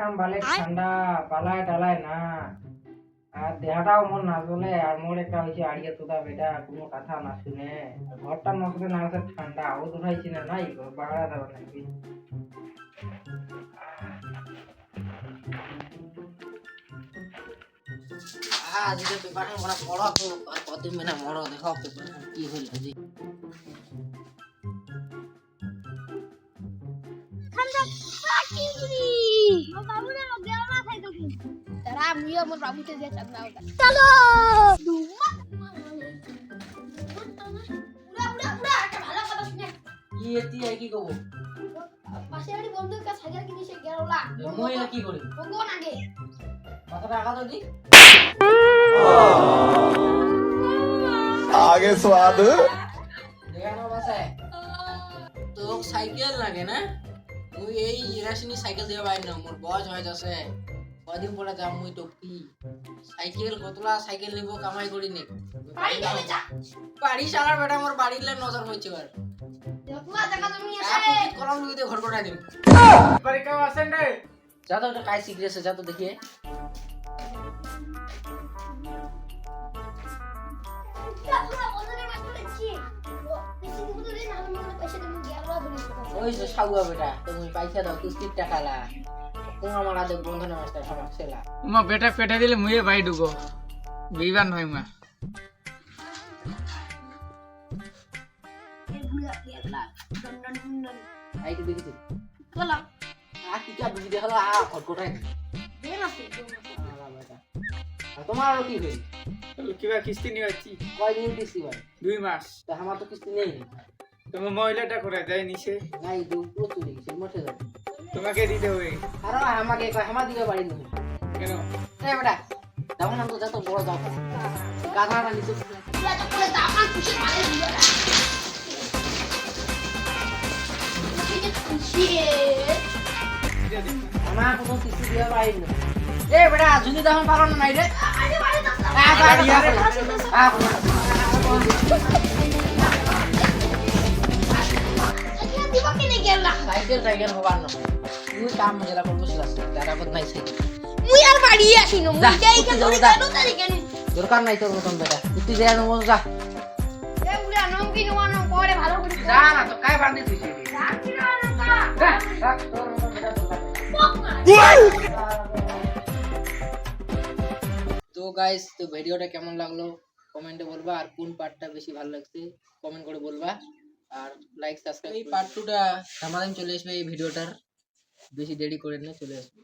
খাম বালে ঠান্ডা পালায় টালায় না আর দেহাটাও মন না চলে আর মোর একটা হয়েছে আড়িয়ে তোদা বেটা কোনো কথা না শুনে ঘরটা নষ্ট না আছে ঠান্ডা ও উঠাইছি না নাই বাড়া দেওয়া নাকি আজকে পেপারটা মনে পড়ো তো আর কতদিন মেনা মরো দেখো পেপার কি হইল আজি ঠান্ডা পাটিরি ও বাবু না গেলা খাইতো কি তারা মিয়া মোর বাবুকে দিয়ে চাঁদা ওটা চলো দুমা উড়া উড়া উড়া একটা ভালো কথা শুনে কি এতি কি কব পাশে বাড়ি বন্ধুর কাছে সাইকেল কিনেছে গেলা মহিলা কি করে ভগবান আগে মাথাটা আগা তো দি आगे स्वाद দেখানো বাসে তো সাইকেল লাগে না মুই এই ইরাশিনি সাইকেল দিয়ে বাইর না মোর বয়স হয়ে যাচ্ছে কদিন পরে যাম মুই টপি সাইকেল কতলা সাইকেল নিব কামাই করি নে বাড়ি গেলে যা বাড়ি সারা বেটা মোর বাড়িলে নজর হইছে আর দেখলা জায়গা তুমি এক আছে পকেট কলম লুইতে ঘর করাই দিম পরে কেউ আসেন রে যা তো একটা কাই সিক্রেট আছে যা তো দেখিয়ে পুরো বন্ধুদের মাঝে দেখছি বেশি দিব তো রে না আমি মনে পয়সা দেব গেলা বলি ওই যে সাগুয়া বেটা তুমি পয়সা দাও কিস্তির টাকা লা কোন আমার আদে বন্ধনে মাস্টার সমাজ ছেলা উমা বেটা পেটে দিলে মুয়ে ভাই ঢুকো বিবান হয় মা এই বুড়া গেলা দন্ডন দন্ডন আই কি দেখিছি বলা আ কি কা বুঝি দেখালো আ খটখটাই দেন আছে বেটা আর তোমার আর কি হই কিবা কিস্তি নিয়ে যাচ্ছি কয়দিন কিস্তি ভাই 2 মাস তা আমার তো কিস্তি নেই তোমার মহিলাটা করে দেয় নিছে নাই দু প্রচুর সে মরতে যাবে তোমাকে দিতে হবে আর আমাকে কয় আমার দিকে বাড়ি নেই কেন এই বেটা দাও না তো যত বড় দাও গাধাটা নিচে পুরা তো করে দামান খুশি মানে দিয়া খুশি আমার কোনো কিস্তি দিয়ে বাড়ি নেই এ বেটা জুনি দাম পারো না নাই রে আরে বাড়ি দাস দিবা কেনে গেলা সাইকেল হবার না তুই কাম মেলা করবো তারা বদ নাই সাইকেল মুই আর বাড়ি আসি না মুই যাই কেন কেন তারি কেন দরকার নাই তোর মতন বেটা তুই যা না যা এ উড়া নাম কি নাম পরে ভালো করে যা না তো কাই বান্ধি তুই রাখছি না যা তোর মতন বেটা দরকার তো গাইস তো ভিডিওটা কেমন লাগলো কমেন্টে বলবা আর কোন পার্টটা বেশি ভালো লাগছে কমেন্ট করে বলবা আর লাইক সাবস্ক্রাইব এই পার্ট 2টা আমাদের চলে আসবে এই ভিডিওটার বেশি দেরি করে না চলে আসবে